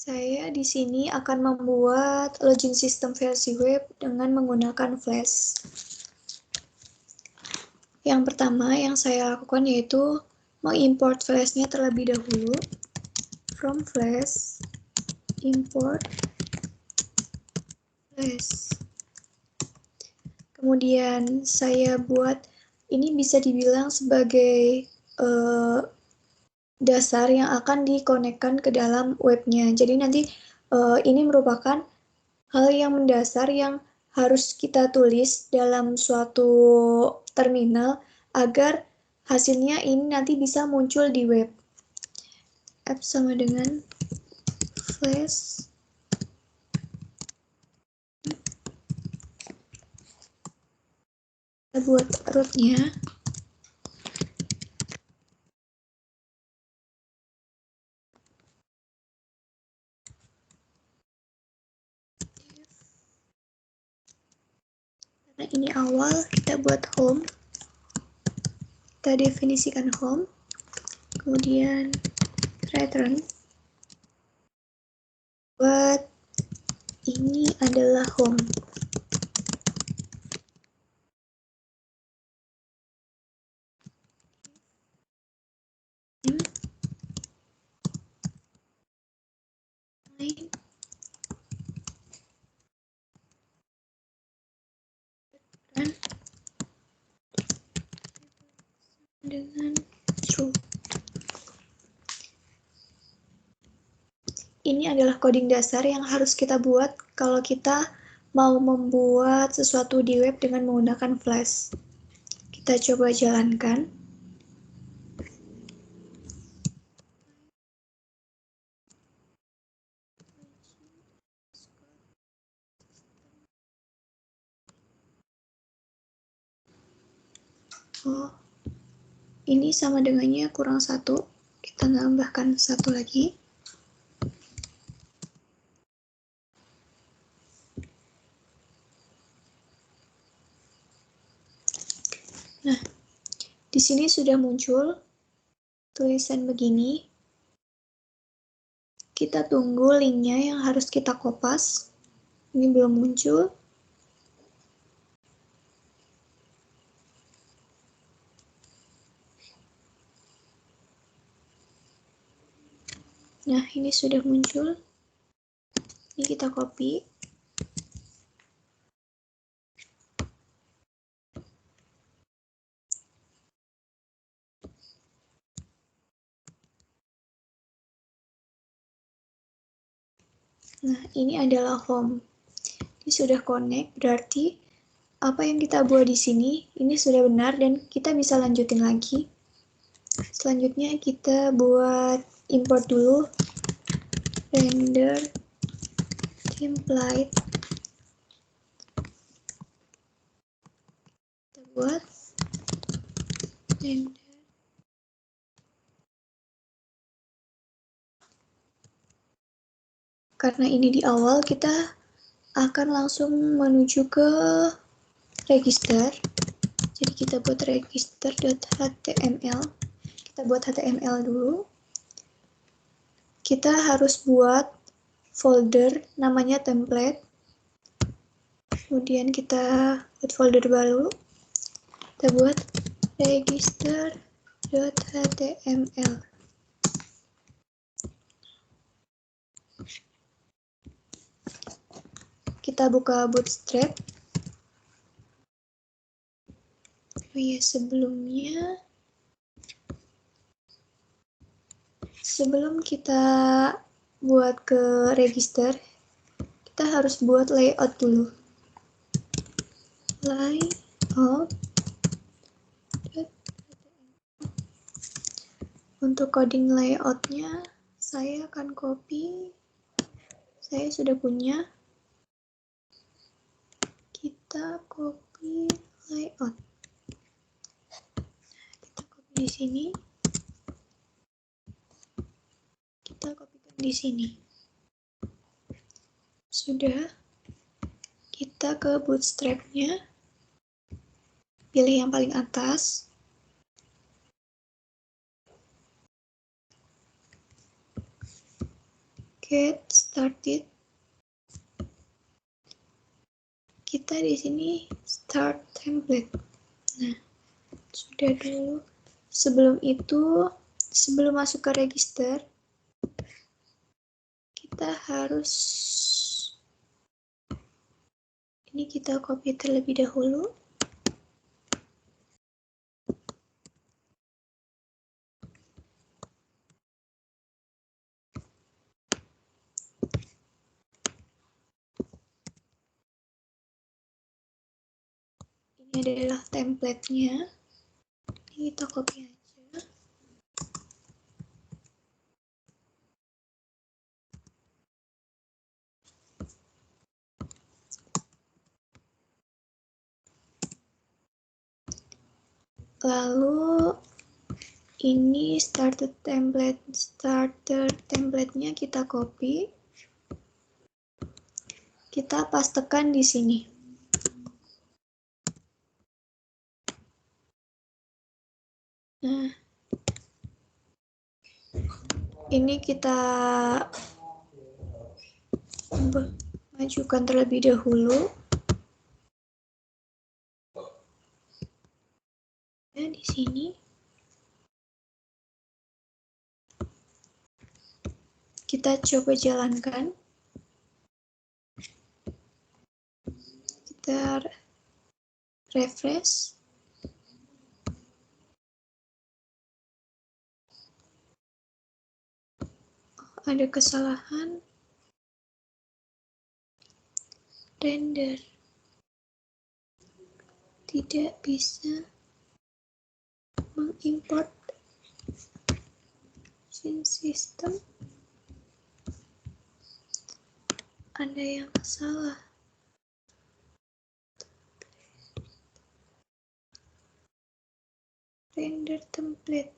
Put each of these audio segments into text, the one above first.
Saya di sini akan membuat login system versi web dengan menggunakan Flash. Yang pertama yang saya lakukan yaitu mengimport Flash-nya terlebih dahulu. From Flash, import Flash. Kemudian saya buat, ini bisa dibilang sebagai dasar yang akan dikonekkan ke dalam webnya. Jadi nanti ini merupakan hal yang mendasar yang harus kita tulis dalam suatu terminal agar hasilnya ini nanti bisa muncul di web. App sama dengan Flash. Kita buat rootnya. Karena ini awal, kita buat home. Kita definisikan home. Kemudian return. Buat ini adalah home. Dengan true. Ini adalah coding dasar yang harus kita buat kalau kita mau membuat sesuatu di web dengan menggunakan Flash. Kita coba jalankan. Oh, ini sama dengannya kurang 1. Kita tambahkan 1 lagi. Nah, di sini sudah muncul tulisan begini. Kita tunggu linknya yang harus kita kopas. Ini belum muncul. Nah, ini sudah muncul. Ini kita copy. Nah, ini adalah home. Ini sudah connect, berarti apa yang kita buat di sini, ini sudah benar dan kita bisa lanjutin lagi. Selanjutnya kita buat import dulu render template. Kita buat render. Karena ini di awal, kita akan langsung menuju ke register. Jadi kita buat register.html. Kita buat HTML dulu. Kita harus buat folder namanya template. Kemudian kita buat folder baru. Kita buat register.html. Kita buka Bootstrap. Oh ya, sebelum kita buat ke register, kita harus buat layout dulu. Layout. Untuk coding layoutnya, saya akan copy. Saya sudah punya. Kita copy layout. Kita copy di sini. Kita kopikan di sini. Sudah. Kita ke Bootstrap-nya. Pilih yang paling atas. get started. Kita di sini start template. Nah, sudah dulu. Sebelum itu, sebelum masuk ke register, kita harus ini kita copy terlebih dahulu. Ini adalah template-nya. Ini kita copy aja. Lalu ini starter template-nya kita copy. Kita pastekan di sini. Nah, ini kita majukan terlebih dahulu. Dan di sini kita coba jalankan. Kita refresh. Ada kesalahan. Render. Tidak bisa mengimport sistem. Ada yang salah. Render template.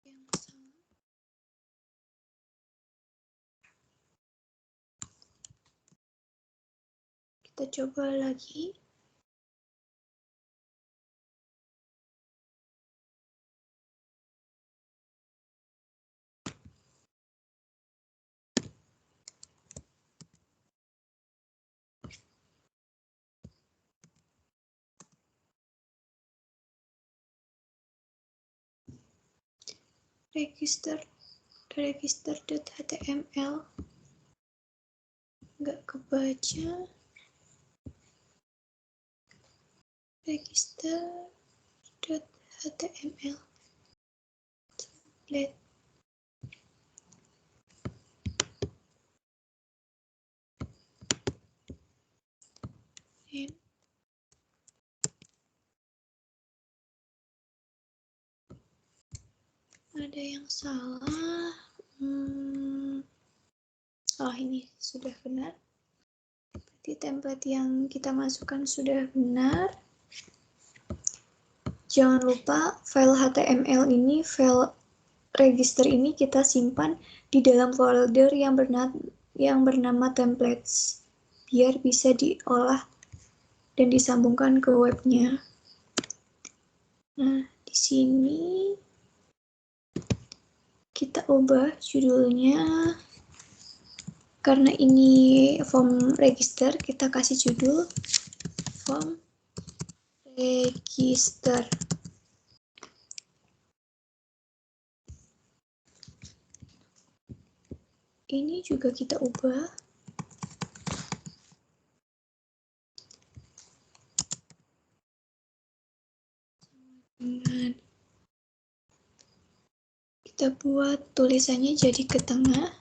Yang salah. Kita coba lagi. register.html nggak kebaca. Register.html template. Ada yang salah. Ini sudah benar. Berarti template yang kita masukkan sudah benar. Jangan lupa file HTML ini, file register ini kita simpan di dalam folder yang bernama templates, biar bisa diolah dan disambungkan ke webnya. Nah, di sini kita ubah judulnya. Karena ini form register, kita kasih judul form register. Ini juga kita ubah. Dengan kita buat tulisannya jadi ke tengah.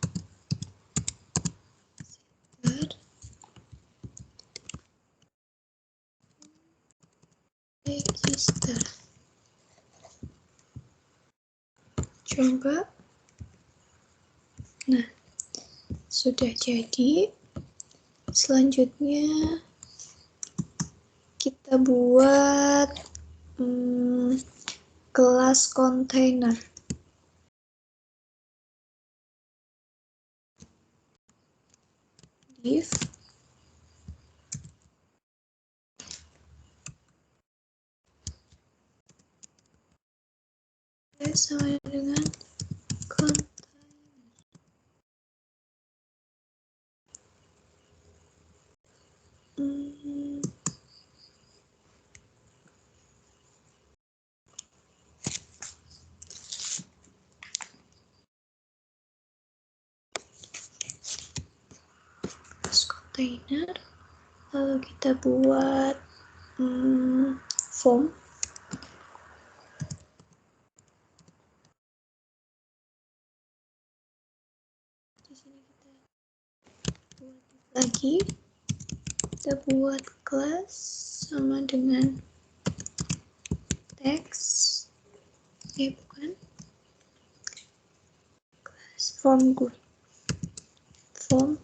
Register. Coba. Nah, sudah jadi. Selanjutnya kita buat kelas container. Div sama dengan container. Container, lalu kita buat form. Di sini kita buat lagi, kita buat class sama dengan text, bukan class form group, form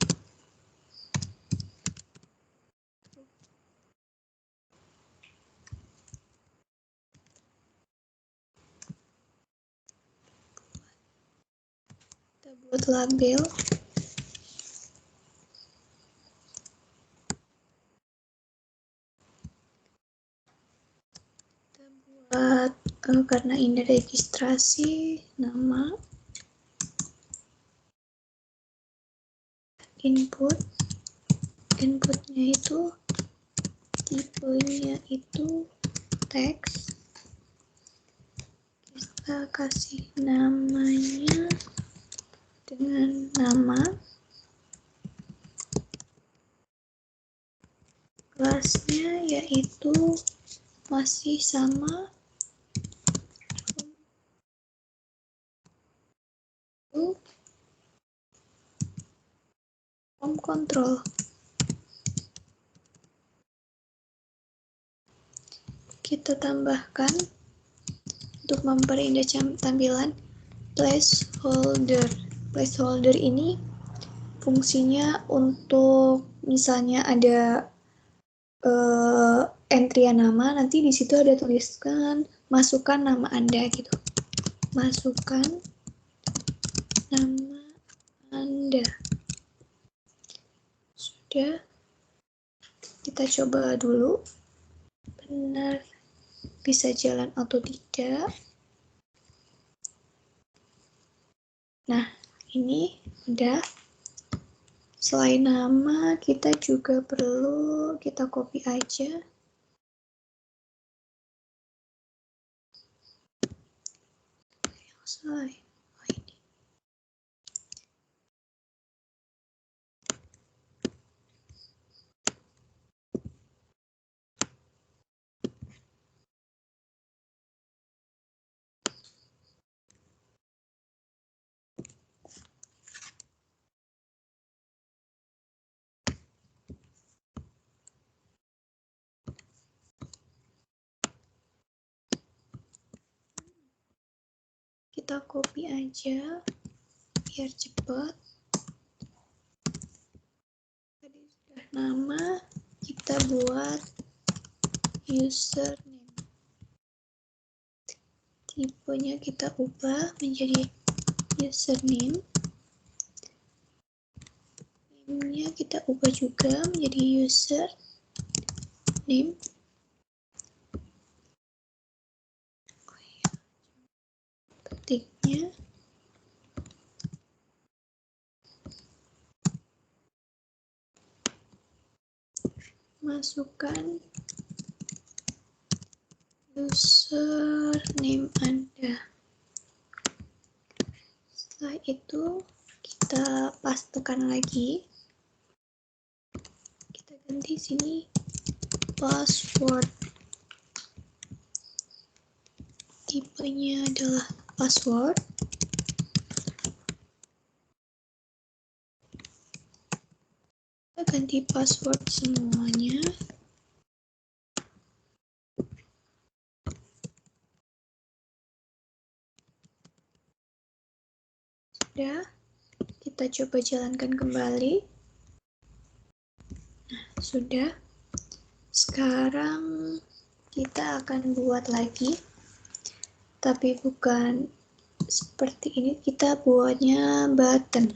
kita buat label, kita buat karena ini registrasi nama, inputnya itu tipenya itu teks, kita kasih namanya dengan nama, kelasnya yaitu masih sama form control. Kita tambahkan untuk memperindah tampilan placeholder. Placeholder ini fungsinya untuk misalnya ada entrian nama, nanti di situ ada tuliskan masukkan nama Anda gitu. Masukkan nama Anda. Sudah, kita coba dulu. Benar bisa jalan atau tidak. Nah, ini udah. Selain nama, kita juga perlu kita copy aja. Yang selain. Ini. Kita copy aja biar cepat. Tadi sudah nama, kita buat username. Tipenya kita ubah menjadi username. Name-nya kita ubah juga menjadi username. Ketiknya masukkan username Anda. Setelah itu kita pastekan lagi. Kita ganti sini password. Tipenya adalah password. Kita ganti password semuanya. Sudah, kita coba jalankan kembali. Nah, sudah. Sekarang kita akan buat lagi, tapi bukan seperti ini, kita buatnya button.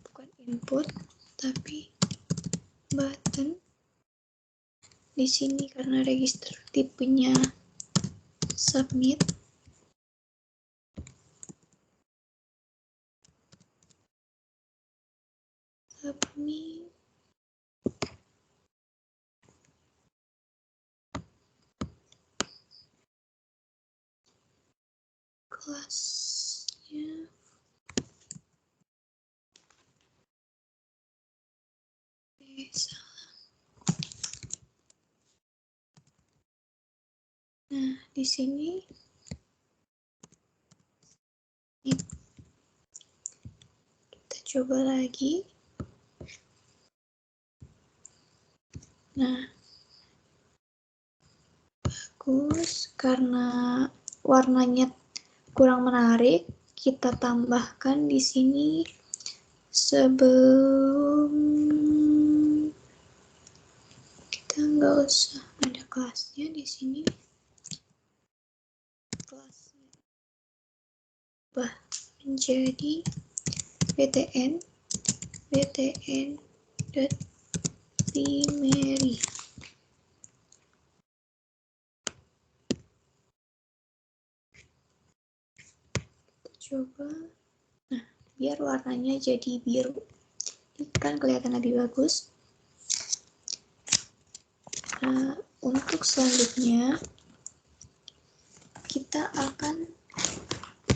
Bukan input, tapi button. Di sini karena register tipenya submit, kelasnya salah. Nah, di sini kita coba lagi. Nah, bagus. Karena warnanya kurang menarik, kita tambahkan di sini sebelum kita nggak usah ada kelasnya di sini. Kelasnya ubah menjadi btn primary. Coba, nah biar warnanya jadi biru, ini kan kelihatan lebih bagus. Nah, untuk selanjutnya kita akan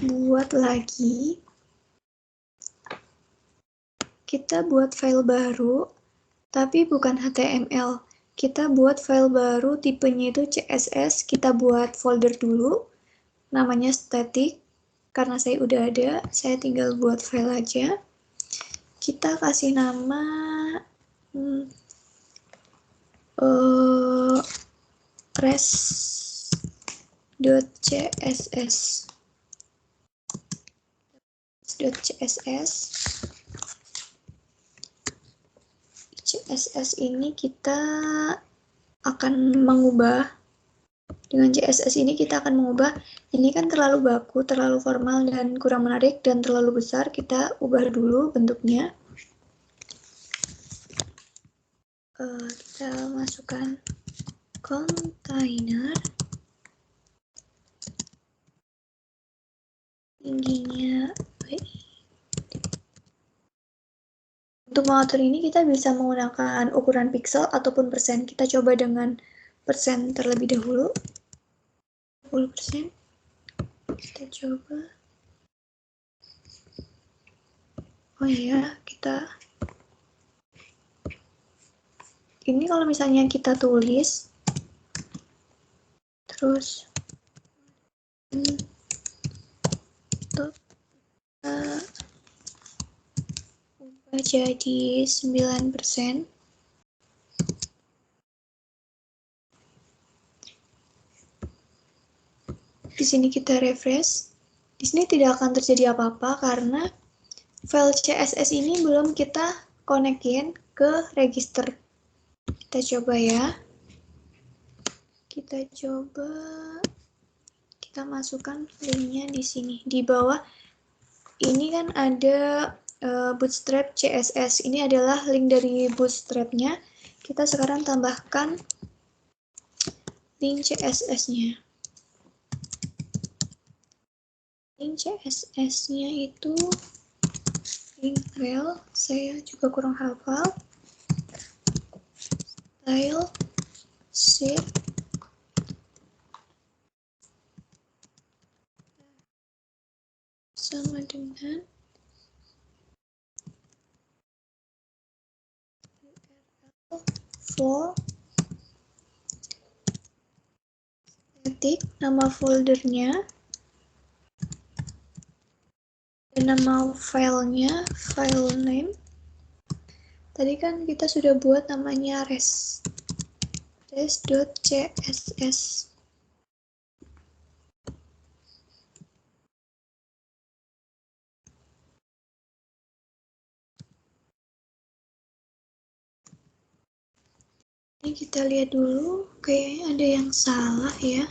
buat lagi, kita buat file baru tapi bukan HTML, kita buat file baru tipenya itu CSS. Kita buat folder dulu namanya static. Karena saya udah ada, saya tinggal buat file aja. Kita kasih nama res.css. CSS ini kita akan mengubah. Dengan CSS ini kita akan mengubah, ini kan terlalu baku, terlalu formal dan kurang menarik dan terlalu besar, kita ubah dulu bentuknya. Kita masukkan container, tingginya untuk mengatur ini kita bisa menggunakan ukuran pixel ataupun persen. Kita coba dengan persen terlebih dahulu. 10%. Kita coba. Oh iya, kita ini kalau misalnya kita tulis terus ubah jadi 9%. Di sini kita refresh. Di sini tidak akan terjadi apa-apa karena file CSS ini belum kita konekin ke register. Kita coba ya. Kita coba, kita masukkan linknya di sini. Di bawah ini kan ada Bootstrap CSS. Ini adalah link dari Bootstrap-nya. Kita sekarang tambahkan link CSS-nya. Link CSS-nya itu link rel, saya juga kurang hafal. Style sheet sama dengan URL for static, nama foldernya dan nama filenya, file name. Tadi kan kita sudah buat namanya res. res.css. Ini kita lihat dulu, kayaknya ada yang salah ya.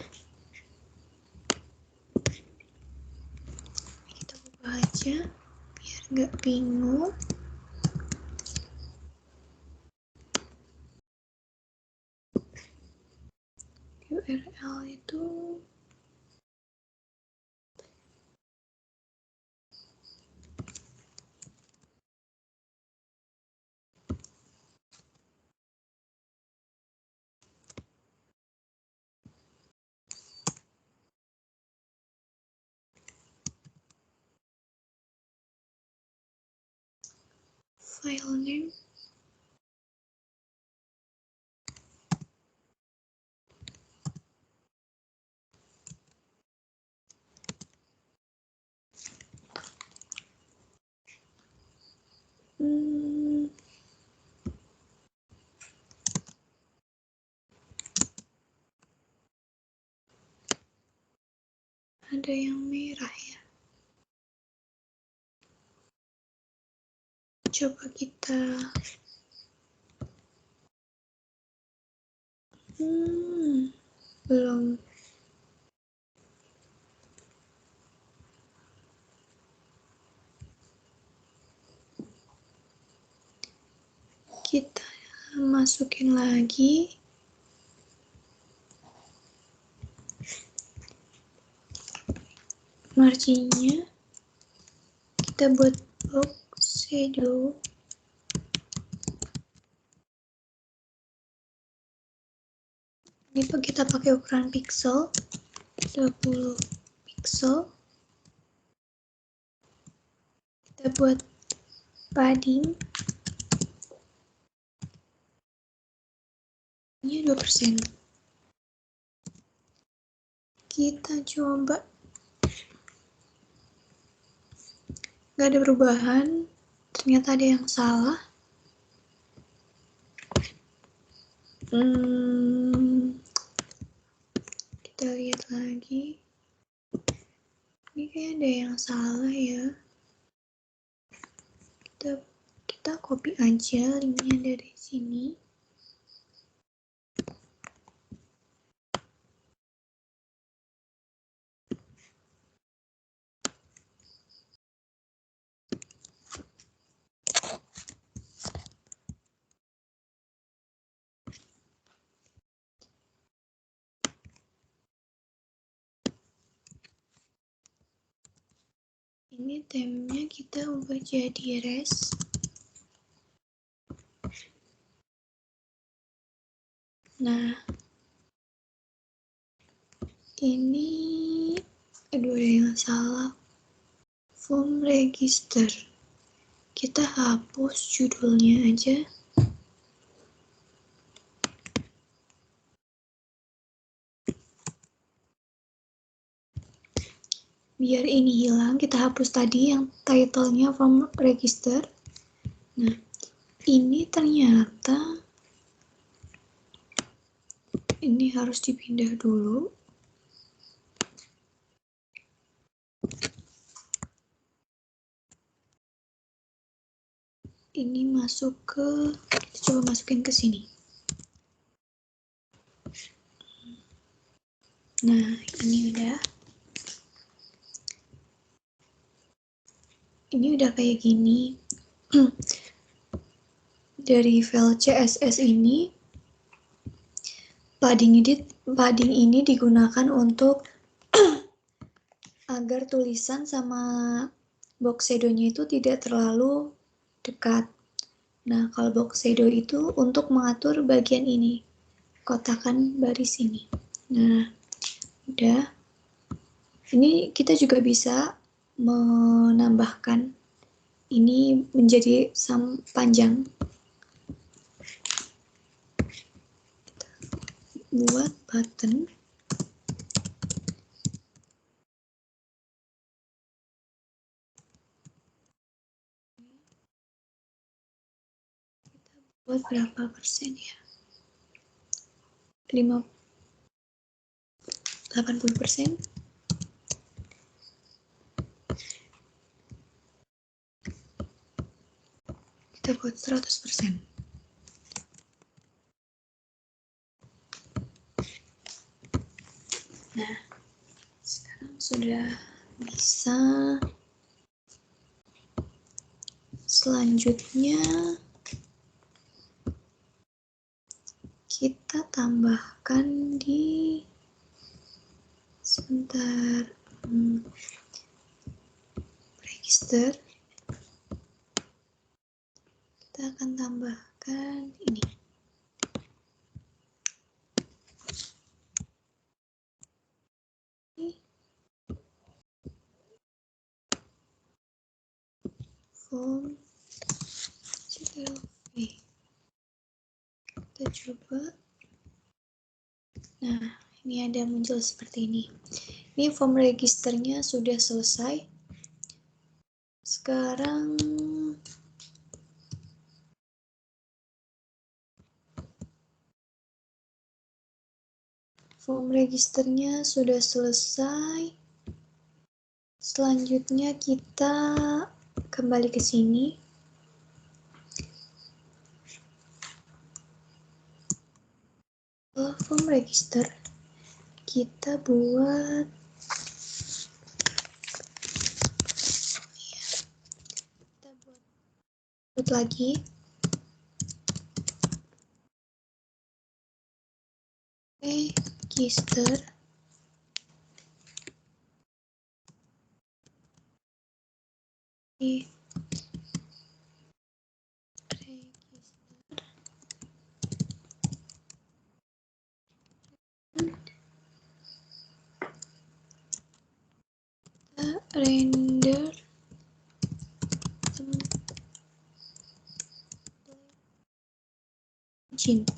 Kita buka aja, biar nggak bingung. URL itu file name. Ada yang merah ya. Coba kita belum. Kita masukin lagi. Marginnya kita buat box shadow. Ini kita pakai ukuran pixel 20 pixel. Kita buat padding. Ini 2%. Kita coba. Nggak ada perubahan. Ternyata ada yang salah. Kita lihat lagi. Ini kayak ada yang salah ya. Kita copy aja linknya dari sini. Ini temanya kita ubah jadi res. Nah, ini aduh ada yang salah. Form register. Kita hapus judulnya aja. Biar ini hilang, kita hapus tadi yang title-nya form register. Nah, ini ternyata ini harus dipindah dulu. Ini masuk ke, kita coba masukin ke sini. Nah, ini udah. Ini udah kayak gini. Dari file CSS ini, padding ini digunakan untuk agar tulisan sama box shadow-nya itu tidak terlalu dekat. Nah, kalau box shadow itu untuk mengatur bagian ini, kotakan baris ini. Nah, udah. Ini kita juga bisa menambahkan ini menjadi panjang. Buat button. Kita buat berapa persen ya? 80%. Kita buat 100%. Nah, sekarang sudah bisa. Selanjutnya kita tambahkan di sebentar register. Kita akan tambahkan ini. Form CLV. Kita coba. Nah, ini ada muncul seperti ini. Ini form registernya sudah selesai. Sekarang form registernya sudah selesai. Selanjutnya kita kembali ke sini. Form register kita buat lagi. Register render login.html.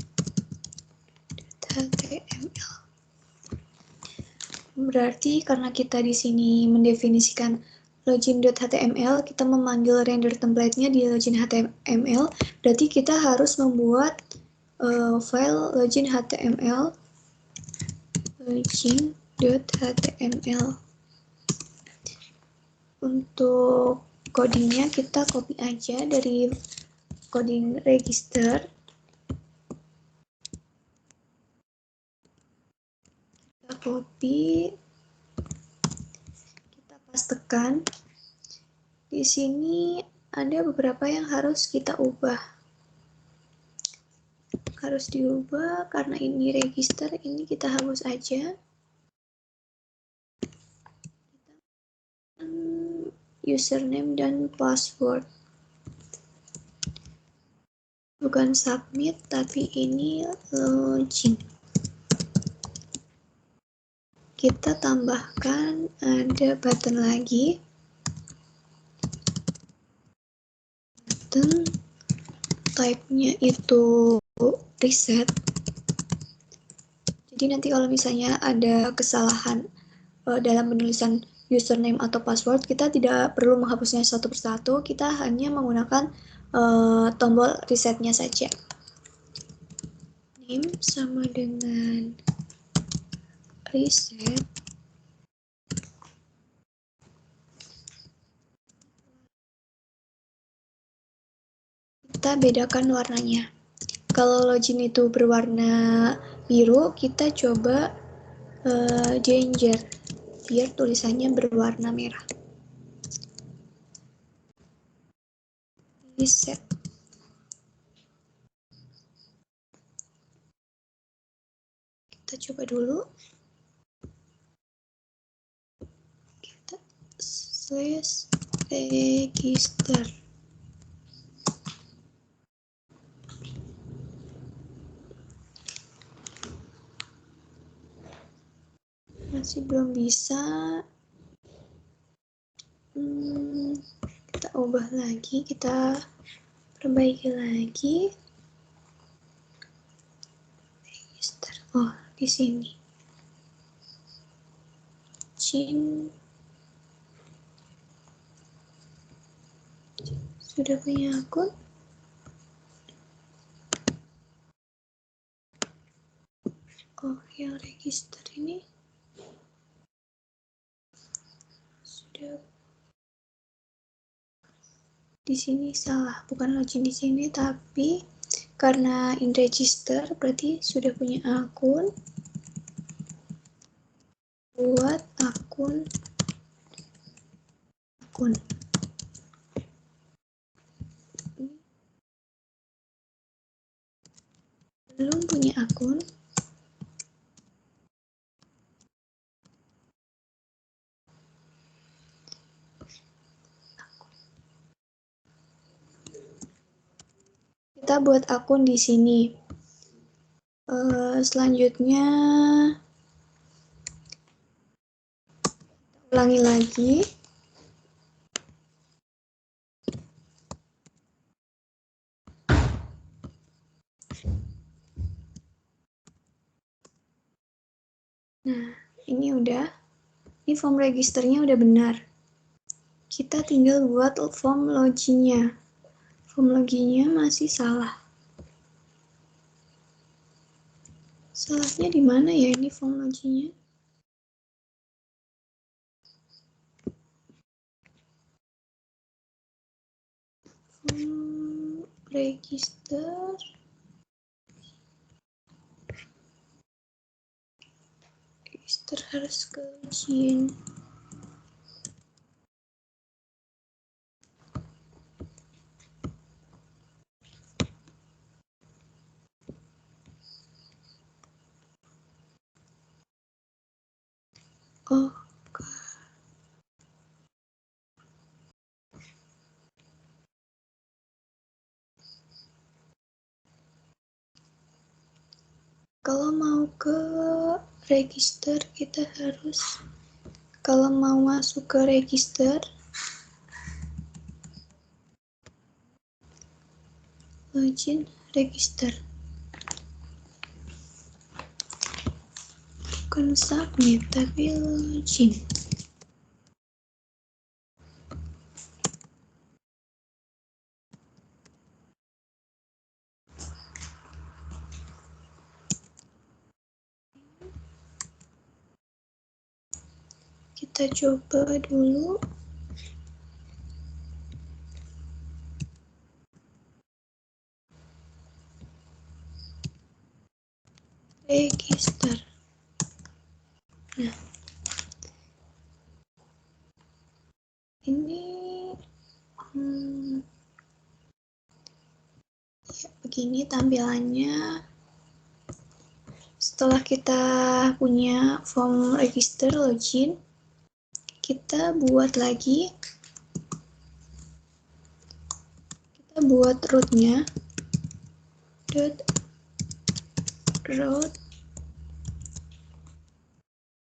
Berarti karena kita di sini mendefinisikan login.html, kita memanggil render template-nya di login.html, berarti kita harus membuat file login.html. Untuk codingnya kita copy aja dari coding register. Kita copy, kita pastekan. Di sini ada beberapa yang harus kita ubah. Harus diubah karena ini register, ini kita hapus aja. Username dan password. Bukan submit, tapi ini login. Kita tambahkan ada button lagi. Button type-nya itu reset. Jadi nanti kalau misalnya ada kesalahan dalam penulisan username atau password, kita tidak perlu menghapusnya satu persatu, kita hanya menggunakan tombol resetnya saja. Name sama dengan reset. Kita bedakan warnanya. Kalau login itu berwarna biru, kita coba danger, biar tulisannya berwarna merah. Reset. Kita coba dulu. Kita /register. Masih belum bisa. Kita ubah lagi, kita perbaiki lagi. Register. Oh, di sini. Sudah punya akun? Oh, yang register ini sudah di sini salah, bukan login di sini, tapi karena in register berarti sudah punya akun, buat akun. Belum punya akun, kita buat akun di sini. Selanjutnya ulangi lagi. Nah, ini udah. Ini form registernya udah benar. Kita tinggal buat form loginnya. Form loginnya masih salah. Salahnya di mana ya ini form loginnya? Form register. Register harus ke login. Oh, kalau mau ke register kita harus, kalau mau masuk ke register, login register. Bukan submit tapi login. Kita coba dulu. Register. Nah, ini ya, begini tampilannya. Setelah kita punya form register login, kita buat lagi. Kita buat rootnya. Root.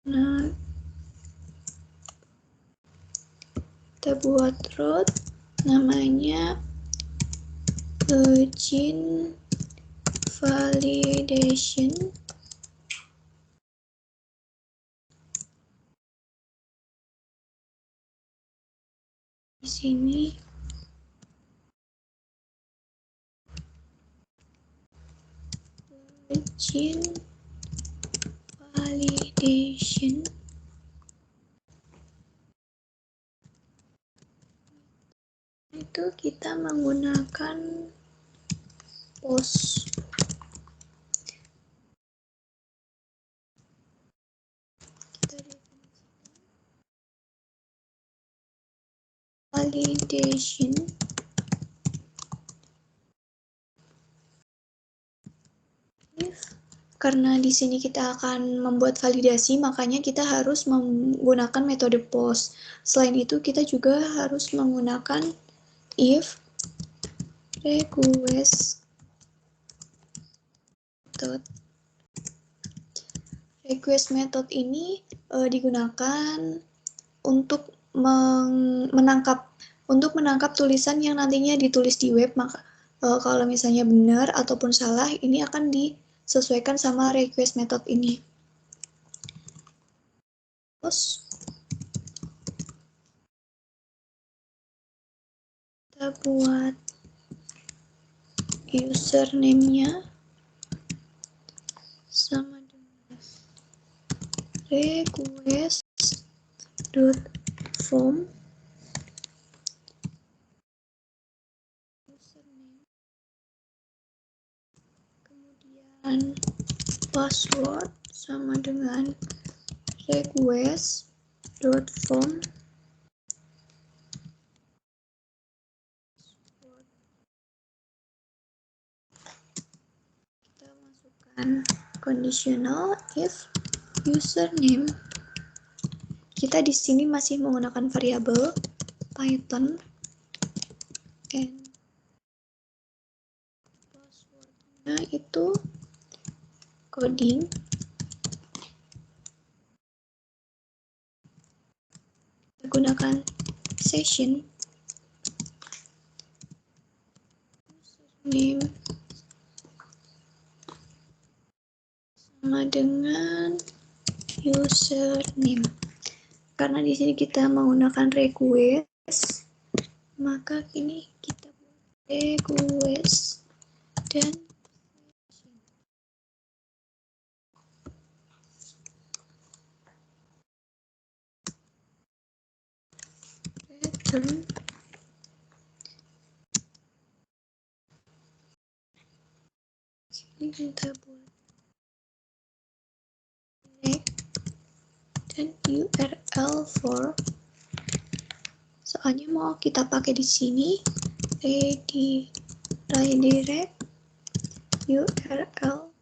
Nah, kita buat root namanya login validation. Di sini login validation. Itu kita menggunakan post. Validation. Karena di sini kita akan membuat validasi, makanya kita harus menggunakan metode post. Selain itu, kita juga harus menggunakan if request method. Request method ini digunakan untuk menangkap tulisan yang nantinya ditulis di web. Maka kalau misalnya benar ataupun salah, ini akan disesuaikan sama request method ini. Terus kita buat username-nya sama dengan request dot form username, kemudian password sama dengan request dot form kita masukkan conditional if username. Kita di sini masih menggunakan variabel Python and passwordnya itu coding. Kita gunakan session username sama dengan username. Karena di sini kita menggunakan request, maka ini kita buat request dan return ini kita buat dan URL for, soalnya mau kita pakai di sini redirect URL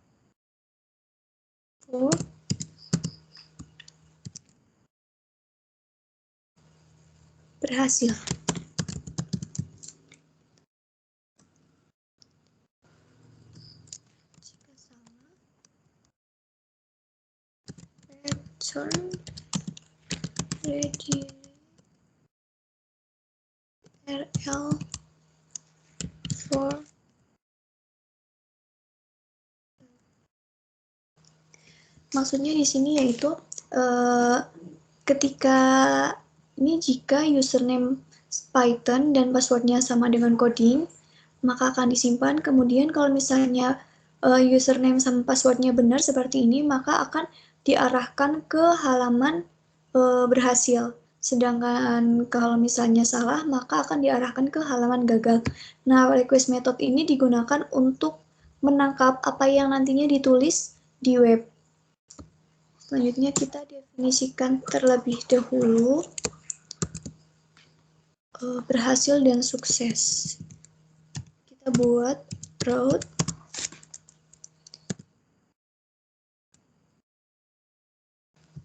for berhasil. Jika salah, return redirect URL for. Maksudnya di sini yaitu ketika ini jika username Python dan passwordnya sama dengan coding, maka akan disimpan. Kemudian kalau misalnya username sama passwordnya benar seperti ini, maka akan diarahkan ke halaman berhasil. Sedangkan kalau misalnya salah, maka akan diarahkan ke halaman gagal. Nah, request method ini digunakan untuk menangkap apa yang nantinya ditulis di web. Selanjutnya kita definisikan terlebih dahulu berhasil dan sukses. Kita buat route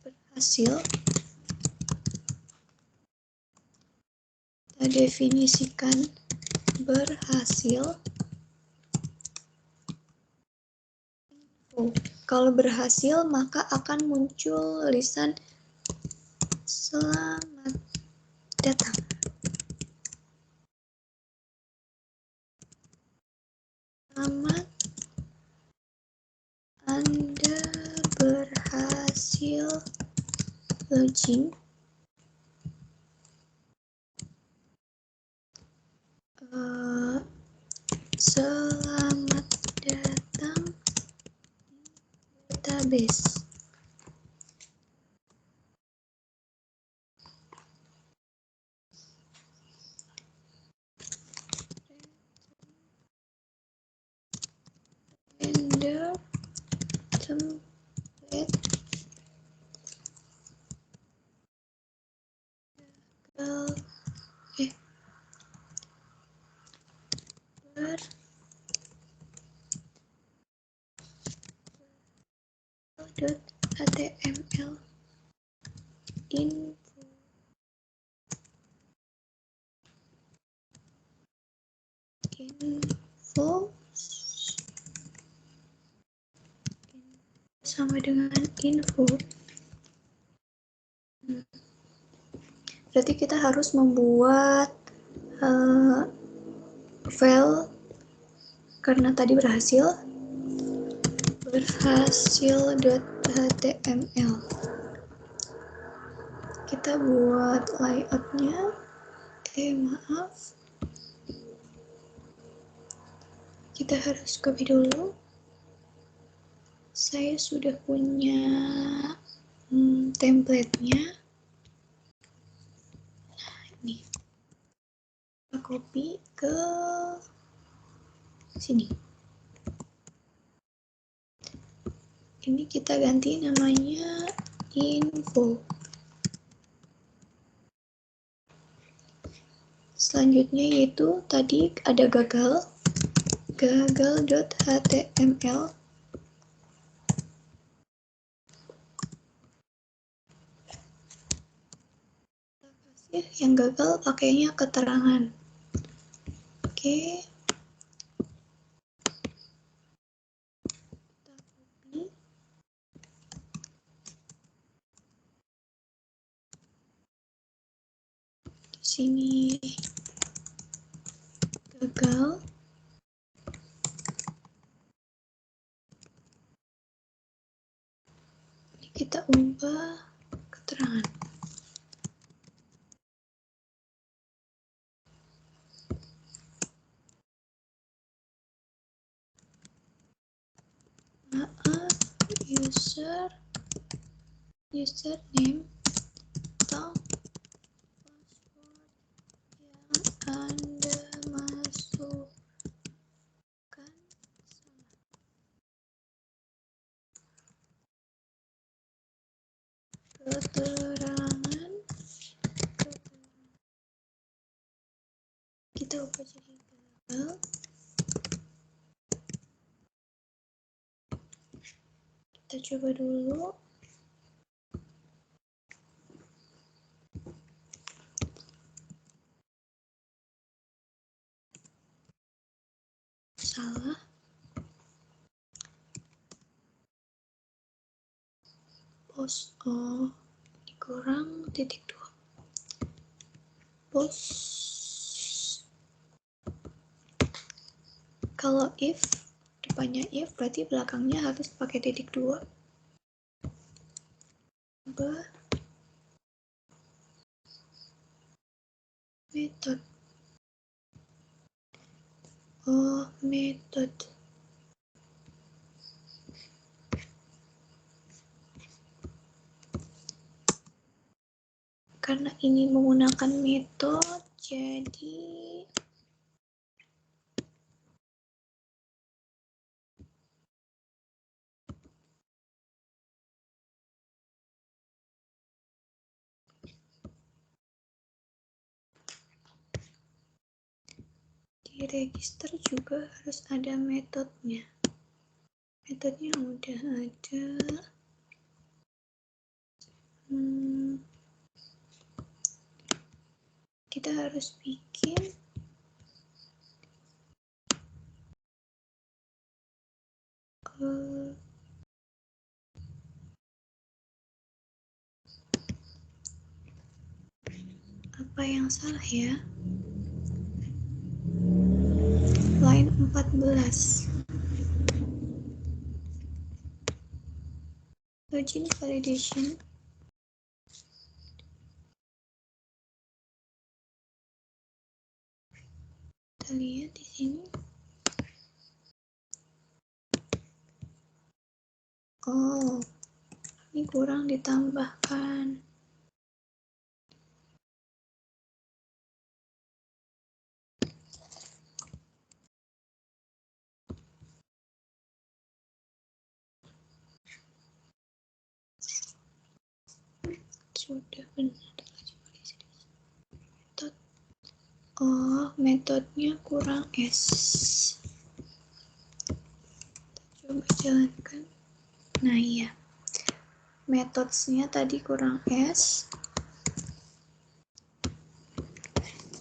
berhasil. Kita definisikan berhasil. Kalau berhasil, maka akan muncul tulisan selamat datang. Selamat, Anda berhasil login. Selamat datang database. Render template .html info sama dengan info. Berarti kita harus membuat file karena tadi berhasil.html. Kita buat layoutnya. Maaf. Kita harus copy dulu. Saya sudah punya template-nya. Nah, ini. Kita copy ke sini. Ini kita ganti namanya info. Selanjutnya yaitu tadi ada gagal.html. Yang gagal pakainya keterangan. Oke. Sini gagal. Ini kita ubah keterangan. Maaf, username atau password yang Anda masukkan salah. Keterangan kita ubah jadi gagal. Kita coba dulu. Salah. Post. Oh, ini kurang titik 2. Post. Kalau if, depannya if, berarti belakangnya harus pakai titik 2. Ubah method. Oh, method. Karena ini menggunakan metode, jadi di register juga harus ada metodenya. Metodenya udah ada. Kita harus bikin apa yang salah ya? Line 14. Login validation. Kita lihat di sini. Oh, ini kurang ditambahkan. Sudah benar. Oh, metodenya kurang S. Kita coba jalankan. Nah, iya. Metodenya tadi kurang S.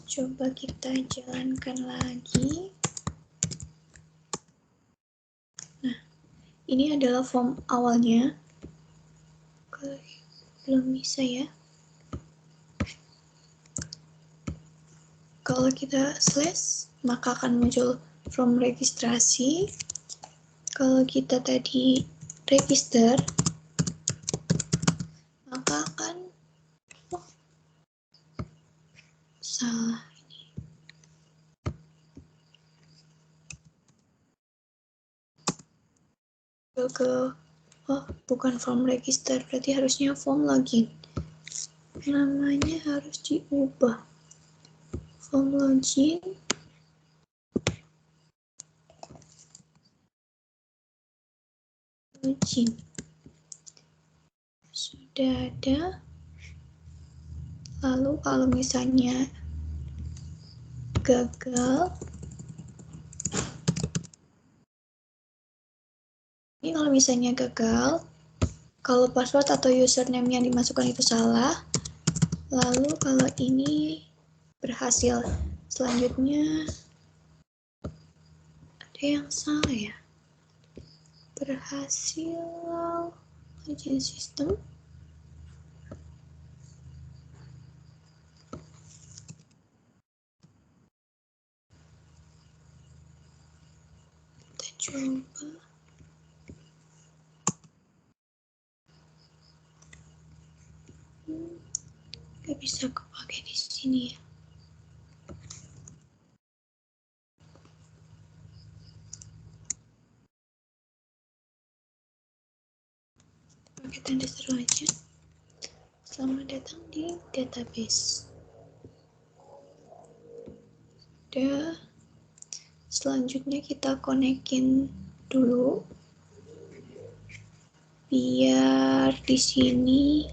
Coba kita jalankan lagi. Nah, ini adalah form awalnya. Belum bisa ya. Kalau kita slash, maka akan muncul form registrasi. Kalau kita tadi register, maka akan salah ini. Oh, bukan form register, berarti harusnya form login. Namanya harus diubah. Form login. Sudah ada. Lalu kalau misalnya gagal, ini kalau misalnya gagal, kalau password atau username yang dimasukkan itu salah, lalu kalau ini berhasil, selanjutnya ada yang salah ya, berhasil login sistem. Kita coba. Nggak bisa kepake di sini ya. Pakai tanda seru aja. Selamat datang di database. Udah. Selanjutnya kita konekin dulu. Biar di sini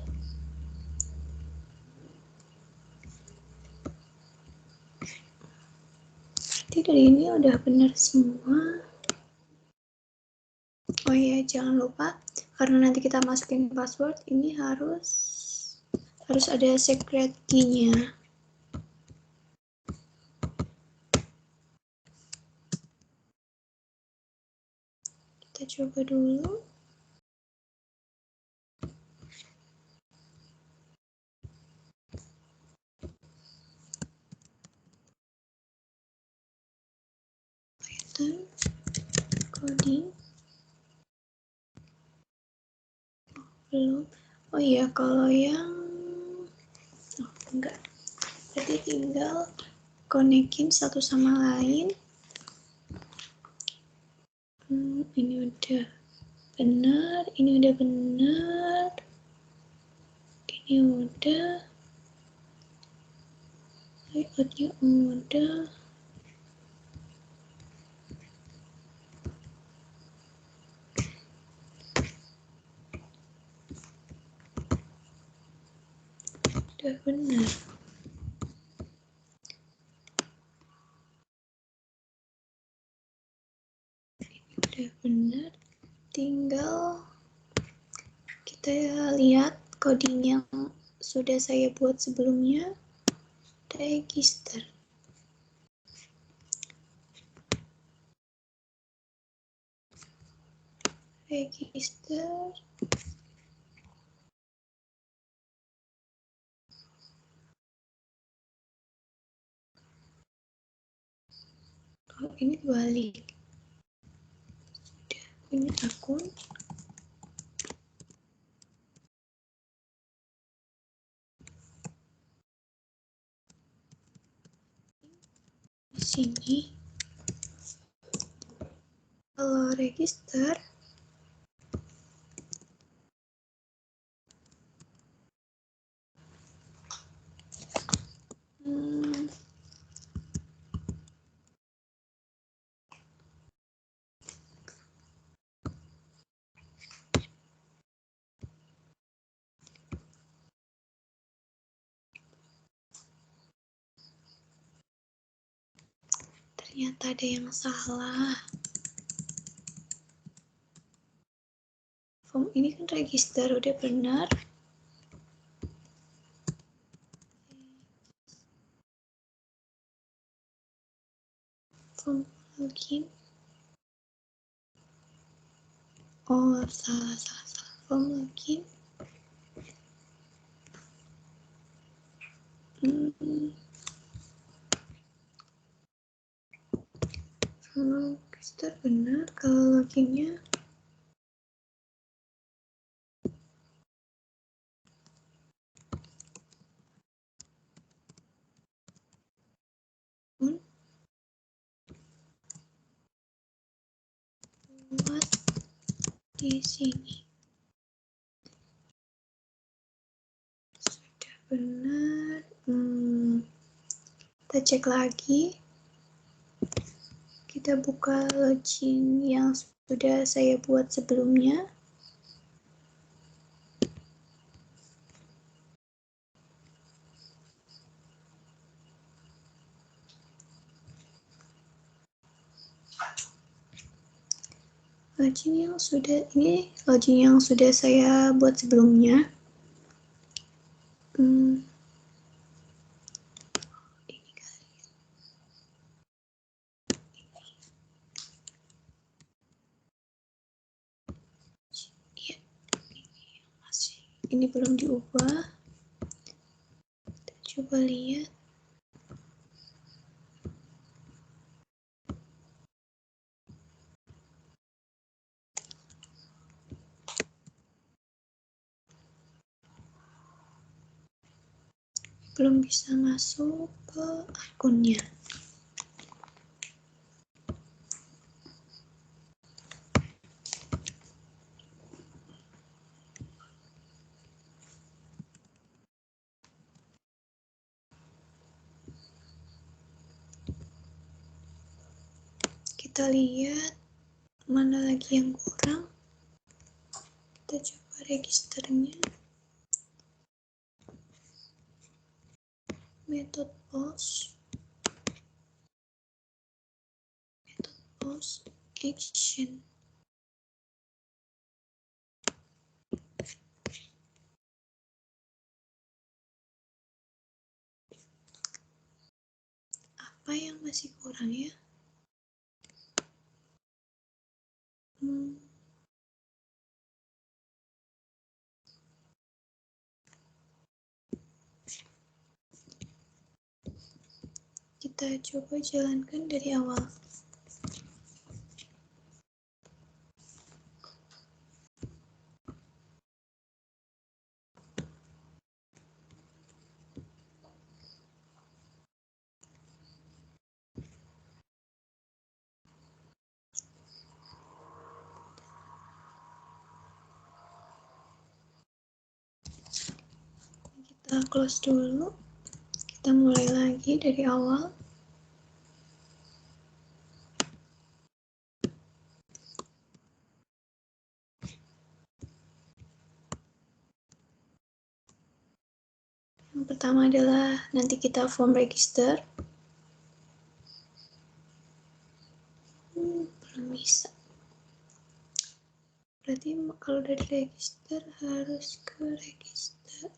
berarti dari ini udah benar semua. Oh iya, jangan lupa karena nanti kita masukin password, ini harus ada secret key-nya. Kita coba dulu. Python coding. Belum. Oh iya, kalau yang enggak. Berarti tinggal konekin satu sama lain. Ini udah benar, ini udah benar, ini udah, layoutnya udah. Udah benar. Udah benar, tinggal kita lihat coding yang sudah saya buat sebelumnya. Register. Oh, ini balik. Sudah punya akun. Di sini kalau register ternyata ada yang salah. Form ini kan register udah benar. Form login. Oh, salah. Form login. Form register benar, kalau loginnya buat di sini. benar. Kita cek lagi. Kita buka login yang sudah saya buat sebelumnya. Login yang sudah saya buat sebelumnya. Ini belum diubah. Kita coba lihat. Belum bisa masuk ke akunnya. Kita lihat mana lagi yang kurang. Kita coba registernya. Method post action. Apa yang masih kurang ya? Kita coba jalankan dari awal. Kita close dulu. Kita mulai lagi dari awal. Yang pertama adalah nanti kita form register. Belum bisa. Berarti kalau dari register harus ke register.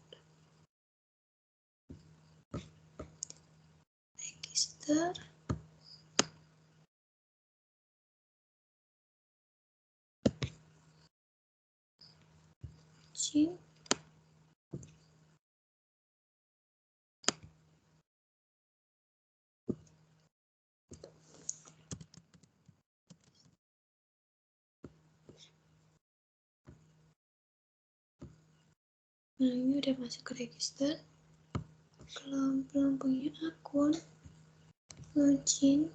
Login. Nah, ini udah masuk ke register. Kalau belum punya akun, login.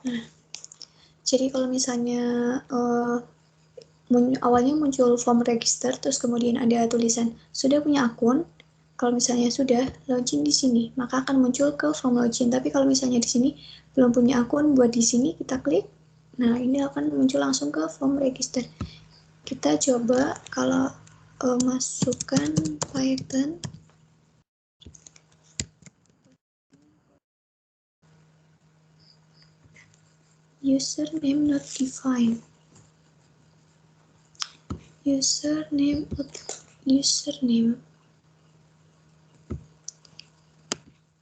Nah, jadi kalau misalnya awalnya muncul form register, terus kemudian ada tulisan sudah punya akun. Kalau misalnya sudah login di sini, maka akan muncul ke form login. Tapi kalau misalnya di sini belum punya akun, buat di sini kita klik. Nah, ini akan muncul langsung ke form register. Kita coba kalau masukkan Python. Username not defined. Username.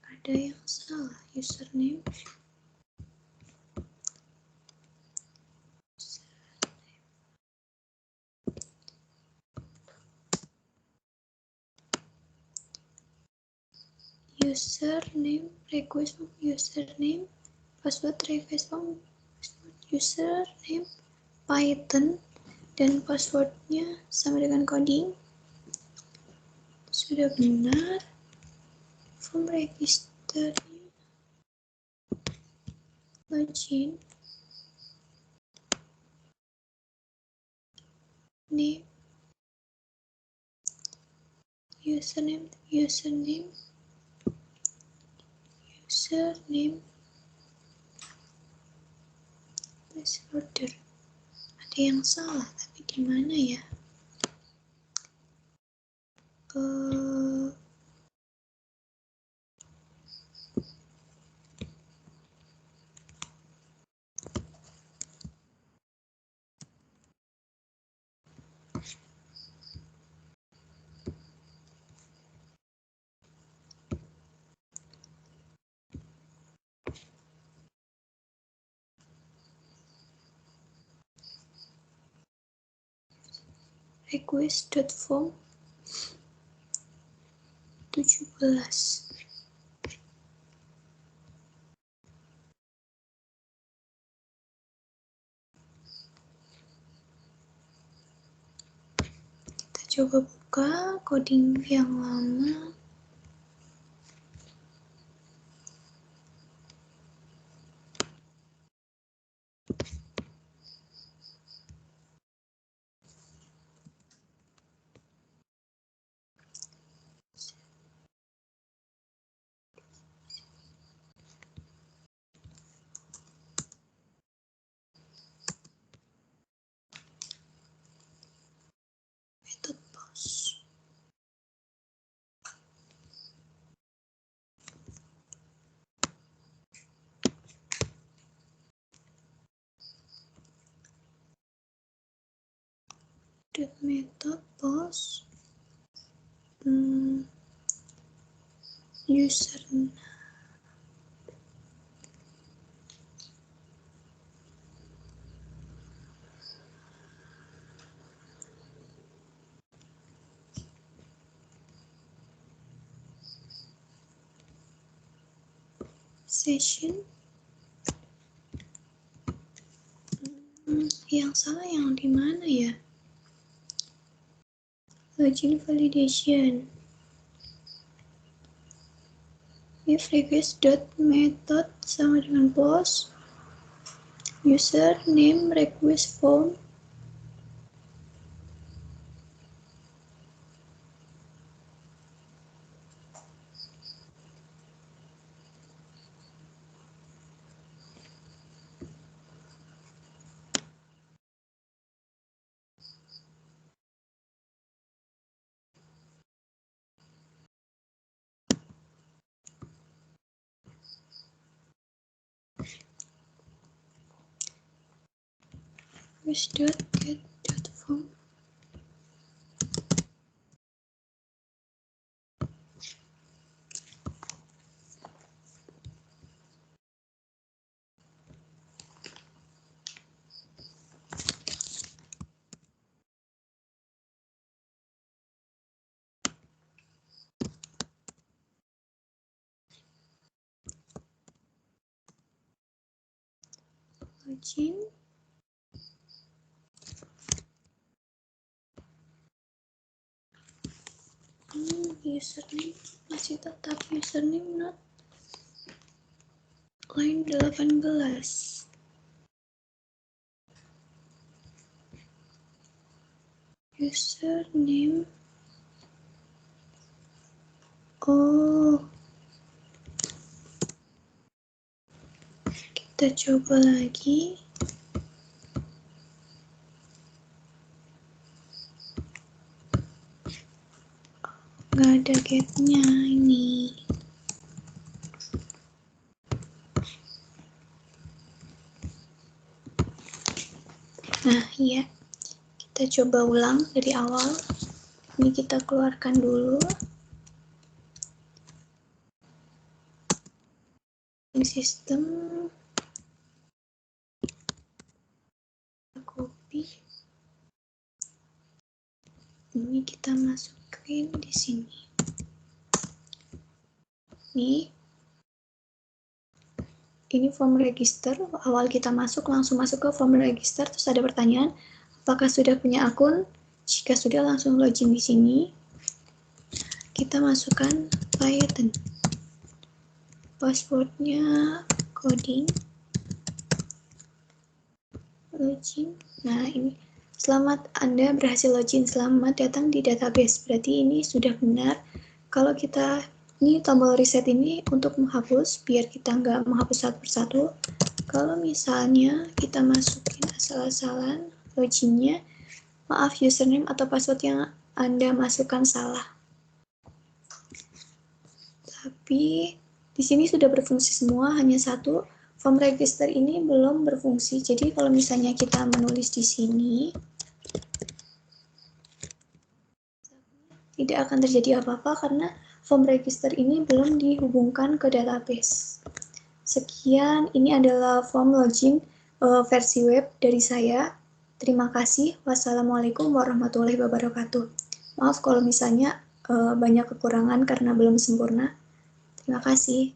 Ada yang salah. Username. Username, request from username, password request from username, Python, dan passwordnya sama dengan coding. Sudah benar. Form registernya login, name, username, password. Ada yang salah, tapi di mana ya? Request.form 17. Kita coba buka coding yang lama. Method post. Method post user session. Yang salah yang di mana ya? Login validation. If request.method sama dengan post, user name request form, request.get.form. Login. Username masih tetap username not line 18. Username. Kita coba lagi. Nggak ada gapnya ini. Nah, iya. Kita coba ulang dari awal. Ini kita keluarkan dulu. Sistem. Copy. Ini kita masukin di sini. Ini form register. Awal kita langsung masuk ke form register. Terus ada pertanyaan, apakah sudah punya akun? Jika sudah, langsung login di sini. Kita masukkan Python. Passwordnya coding. login. Nah, ini. Selamat, Anda berhasil login. Selamat datang di database. Berarti ini sudah benar. Kalau kita, ini tombol reset ini untuk menghapus, biar kita nggak menghapus satu persatu. Kalau misalnya kita masukin asal-asalan loginnya, maaf username atau password yang Anda masukkan salah. Tapi di sini sudah berfungsi semua, hanya satu. Form register ini belum berfungsi. Jadi kalau misalnya kita menulis di sini, tidak akan terjadi apa-apa karena form register ini belum dihubungkan ke database. Sekian, ini adalah form login versi web dari saya. Terima kasih. Wassalamualaikum warahmatullahi wabarakatuh. Maaf kalau misalnya banyak kekurangan karena belum sempurna. Terima kasih.